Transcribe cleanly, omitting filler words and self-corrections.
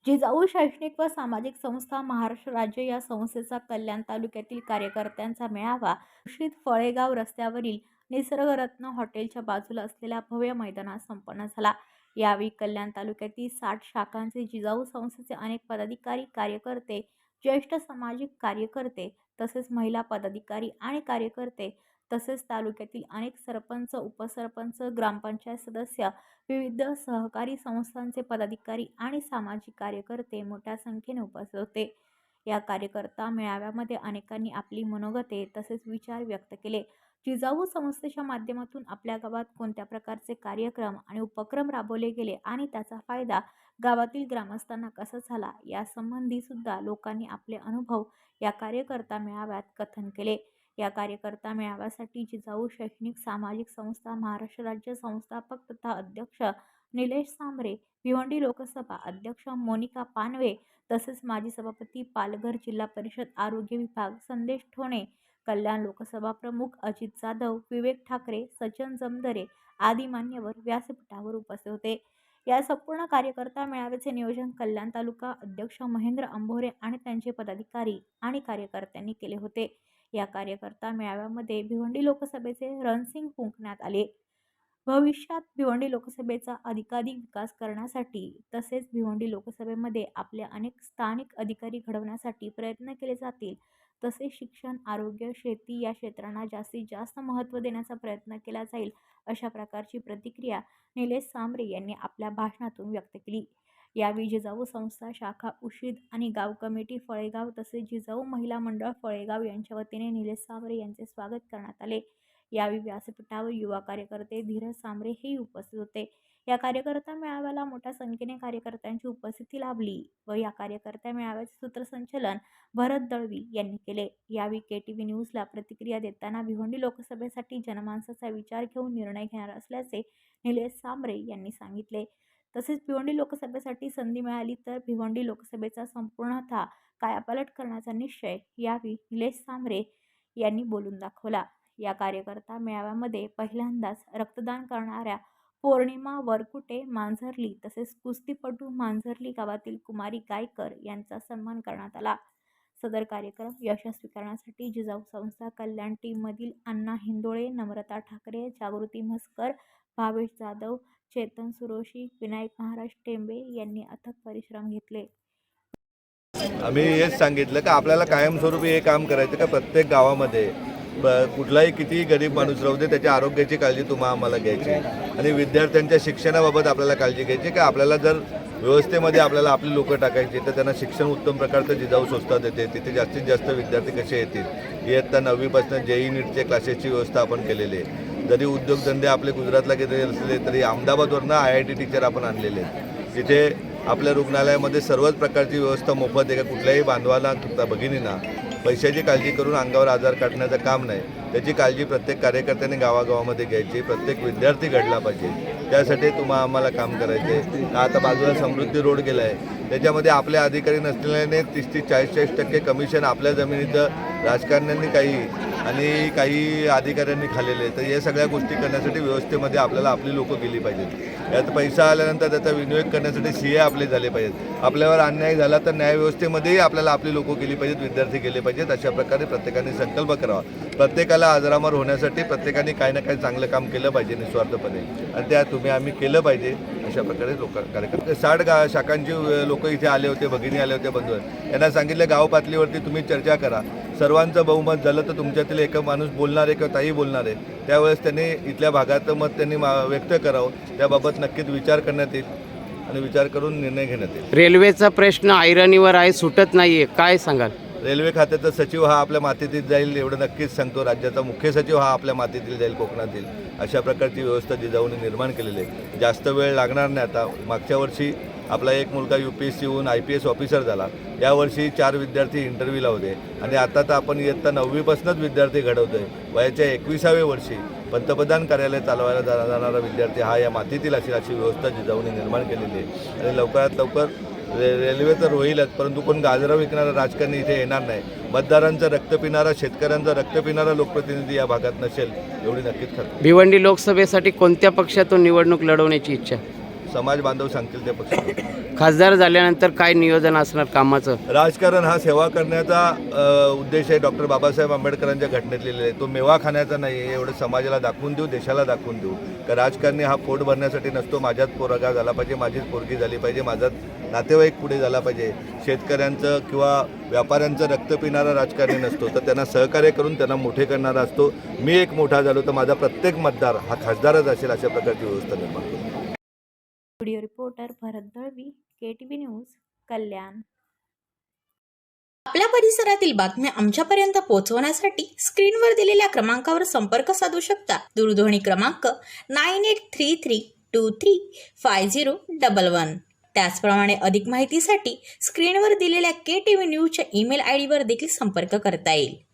जिजाऊ शैक्षणिक व सामाजिक संस्था महाराष्ट्र राज्य या संस्थेचा कल्याण तालुक्यातील कार्यकर्त्यांचा मेळावा मुर्शिद फळेगाव रस्त्यावरील निसर्गरत्न हॉटेलच्या बाजूला असलेल्या भव्य मैदानात संपन्न झाला। यावेळी कल्याण तालुक्यातील 60 शाखांचे जिजाऊ संस्थेचे अनेक पदाधिकारी, कार्यकर्ते, ज्येष्ठ सामाजिक कार्यकर्ते तसेच महिला पदाधिकारी आणि कार्यकर्ते तसेच तालुक्यातील अनेक सरपंच, उपसरपंच, ग्रामपंचायत सदस्य, विविध सहकारी संस्थांचे पदाधिकारी आणि सामाजिक कार्यकर्ते मोठ्या संख्येने उपस्थित होते। या कार्यकर्ता मेळाव्यामध्ये अनेकांनी आपली मनोगते तसेच विचार व्यक्त केले। जिजाऊ संस्थेच्या माध्यमातून आपल्या गावात कोणत्या प्रकारचे कार्यक्रम आणि उपक्रम राबवले गेले आणि त्याचा फायदा गावातील ग्रामस्थांना कसा झाला यासंबंधी सुद्धा लोकांनी आपले अनुभव या कार्यकर्ता मेळाव्यात कथन केले। या कार्यकर्ता मेळाव्यासाठी जिजाऊ शैक्षणिक सामाजिक संस्था महाराष्ट्र राज्य संस्थापक तथा अध्यक्ष निलेश सांबरे, भिवंडी लोकसभा अध्यक्ष मोनिका पानवे तसेच माजी सभापती, पालघर जिल्हा परिषद आरोग्य विभाग संदेश ठोणे, कल्याण लोकसभा प्रमुख अजित जाधव, विवेक ठाकरे, सचिन जमदरे आदी मान्यवर व्यासपीठावर उपस्थित होते। या संपूर्ण कार्यकर्ता मेळाव्याचे नियोजन कल्याण तालुका अध्यक्ष महेंद्र अंभोरे आणि त्यांचे पदाधिकारी आणि कार्यकर्त्यांनी केले होते। या कार्यकर्ता मेळाव्यामध्ये भिवंडी लोकसभेचे रणसिंग फुंकण्यात आले। भविष्यात भिवंडी लोकसभेचा अधिकाधिक विकास करण्यासाठी तसेच भिवंडी लोकसभेमध्ये आपले अनेक स्थानिक अधिकारी घडवण्यासाठी प्रयत्न केले जातील। तसेच शिक्षण, आरोग्य, शेती या क्षेत्रांना जास्तीत जास्त महत्त्व देण्याचा प्रयत्न केला जाईल, अशा प्रकारची प्रतिक्रिया निलेश सांबरे यांनी आपल्या भाषणातून व्यक्त केली। यावेळी जिजाऊ संस्था शाखा उशीद आणि गाव कमिटी फळेगाव तसेच जिजाऊ महिला मंडळ फळेगाव यांच्या वतीने निलेश सांबरे यांचे स्वागत करण्यात आले। यावेळी व्यासपीठावर युवा कार्यकर्ते धीरज सांबरे हे उपस्थित होते। या कार्यकर्ता मेळाव्याला मोठ्या संख्येने कार्यकर्त्यांची उपस्थिती लाभली व या कार्यकर्ता मेळाव्याचे सूत्रसंचालन भरत दळवी यांनी केले। यावेळी KTV न्यूजला प्रतिक्रिया देताना भिवंडी लोकसभेसाठी जनमानसाचा विचार घेऊन निर्णय घेणार असल्याचे निलेश सांबरे यांनी सांगितले। तसेच भिवंडी लोकसभेसाठी संधी मिळाली तर भिवंडी लोकसभेचा संपूर्णतः कायापालट करण्याचा निश्चय यावेळी निलेश सांबरे यांनी बोलून दाखवला। या कार्यकर्ता मेळाव्यामध्ये पहिल्यांदाच रक्तदान करणाऱ्या पौर्णिमा वरकुटे मांजरली तसेच कुस्तीपटू मांजरली गावातील कुमारी गायकर यांचा सन्मान करण्यात आला। सदर कार्यक्रम यशस्वी करण्यासाठी जिजाऊ संस्था कल्याण टीममधील अण्णा हिंदोळे, नम्रता ठाकरे, जागृती म्हसकर, भावेश जाधव, चेतन सुरोशी, विनायक महाराज टेंबे यांनी अथक परिश्रम घेतले। आम्ही हेच सांगितलं की आपल्याला कायमस्वरूपी हे काम करायचं का प्रत्येक गावामध्ये कुठलाही कितीही गरीब माणूस राहू दे त्याच्या आरोग्याची काळजी आम्हाला घ्यायची आणि विद्यार्थ्यांच्या शिक्षणाबाबत आपल्याला काळजी घ्यायची की आपल्याला जर व्यवस्थेमध्ये आपल्याला आपली लोकं टाकायची तर त्यांना शिक्षण उत्तम प्रकारचं जिजाऊ संस्था देते। तिथे जास्तीत जास्त विद्यार्थी कसे येतील इयत्ता 9वीपासून JEE नीटच्या क्लासेसची व्यवस्था आपण केलेली आहे। जरी उद्योगधंदे आपले गुजरातला गेलेले असले तरी अहमदाबादवरनं IIT टीचर आपण आणलेले आहेत। तिथे आपल्या रुग्णालयामध्ये सर्वच प्रकारची व्यवस्था मोफत आहे का कुठल्याही बांधवाला भगिनींना पैशाची काळजी करून अंगावर आजार काढण्याचं काम नाही, त्याची काळजी प्रत्येक कार्यकर्त्याने गावागावामध्ये घ्यायची, प्रत्येक विद्यार्थी घडला पाहिजे। त्यासाठी आम्हाला काम करायचे। आता बाजूला समृद्धी रोड गेला आहे त्याच्यामध्ये आपले अधिकारी नसलेल्याने 30-40% कमिशन आपल्या जमिनीचं राजकारण्यांनी आणि काही अधिकाऱ्यांनी खाल्लेले। तर या सगळ्या गोष्टी करण्यासाठी व्यवस्थेमध्ये आपल्याला आपली लोकं गेली पाहिजेत। यात पैसा आल्यानंतर त्याचा विनियोग करण्यासाठी CA आपले झाले पाहिजेत। आपल्यावर अन्याय झाला तर न्यायव्यवस्थेमध्येही आपल्याला आपली लोकं गेली पाहिजेत, विद्यार्थी गेले पाहिजेत। अशा प्रकारे प्रत्येकाने संकल्प करावा। प्रत्येकाला अजरामर होण्यासाठी प्रत्येकाने काही ना काही चांगलं काम केलं पाहिजे निस्वार्थपणे आणि त्या आम्ही केलं पाहिजे। अशा प्रकारे कार्यकर्ते 60 शाखांची लोक इथे आले होते, भगिनी आले होते, बंधू यांना सांगितलं गाव पातळीवरती तुम्ही चर्चा करा, सर्वांचं बहुमत झालं तर तुमच्यातील एक माणूस बोलणार आहे किंवा ताई बोलणार आहे, त्यावेळेस त्यांनी इथल्या भागाचं मत त्यांनी व्यक्त करावं। त्याबाबत नक्कीच विचार करण्यात येईल आणि विचार करून निर्णय घेण्यात येईल। रेल्वेचा प्रश्न ऐरणीवर आहे, सुटत नाहीये, काय सांगाल? रेल्वे खात्याचा सचिव हा आपल्या मातीतील जाईल एवढं नक्कीच सांगतो। राज्याचा मुख्य सचिव हा आपल्या मातीतील जाईल, कोकणातील। अशा प्रकारची व्यवस्था जिजाऊने निर्माण केलेली आहे। जास्त वेळ लागणार नाही। आता मागच्या वर्षी आपला एक मुलगा UPSC होऊन IPS ऑफिसर झाला, यावर्षी 4 विद्यार्थी इंटरव्ह्यूला होते आणि आता तर आपण इयत्ता 9वीपासूनच विद्यार्थी घडवतोय। वयाच्या 21व्या वर्षी पंतप्रधान कार्यालय चालवायला जाणारा विद्यार्थी हा या मातीतील असेल अशी व्यवस्था जिजाऊने निर्माण केलेली आहे। आणि लवकरात लवकर रेल्वे तर होईलच, परंतु कोण गाजरा विकणारा राजकारणी इथे येणार नाही। मतदारांचं रक्त पिणारा, शेतकऱ्यांचं रक्त पिणारा लोकप्रतिनिधी या भागात नसेल एवढी नक्कीच खात्री। भिवंडी लोकसभेसाठी कोणत्या पक्षातून निवडणूक लढवण्याची इच्छा? समाज बांधव सांगतील ते पक्ष करू. खासदार झाल्यानंतर काय नियोजन असणार कामाचं? राजकारण हा सेवा करण्याचा उद्देश आहे. डॉक्टर बाबासाहेब आंबेडकरांच्या घटनेत लिहिलेलं आहे. तो मेवा खाण्याचा नाही आहे. एवढं समाजाला दाखवून देऊ, देशाला दाखवून देऊ का राजकारणी हा पोट भरण्यासाठी नसतो. माझ्याच पोरगा झाला पाहिजे, माझीच पोरगी झाली पाहिजे, माझा नातेवाईक पुढे झाला पाहिजे. शेतकऱ्यांचं किंवा व्यापाऱ्यांचं रक्त पिणारा राजकारणी नसतो, तर त्यांना सहकार्य करून त्यांना मोठे करणारा असतो. मी एक मोठा झालो तर माझा प्रत्येक मतदार हा खासदारच असेल, अशा प्रकारची व्यवस्था निर्माण करू. व्हिडिओ रिपोर्टर भरत दळवी, KTV न्यूज, कल्याण. आपल्या परिसरातील बातम्या आमच्यापर्यंत पोहोचवण्यासाठी स्क्रीनवर दिलेल्या क्रमांकावर संपर्क साधू शकता. दूरध्वनी क्रमांक 9833235011. त्याचप्रमाणे अधिक माहितीसाठी स्क्रीनवर दिलेल्या KTV न्यूजच्या ईमेल ID वर देखील संपर्क करता येईल.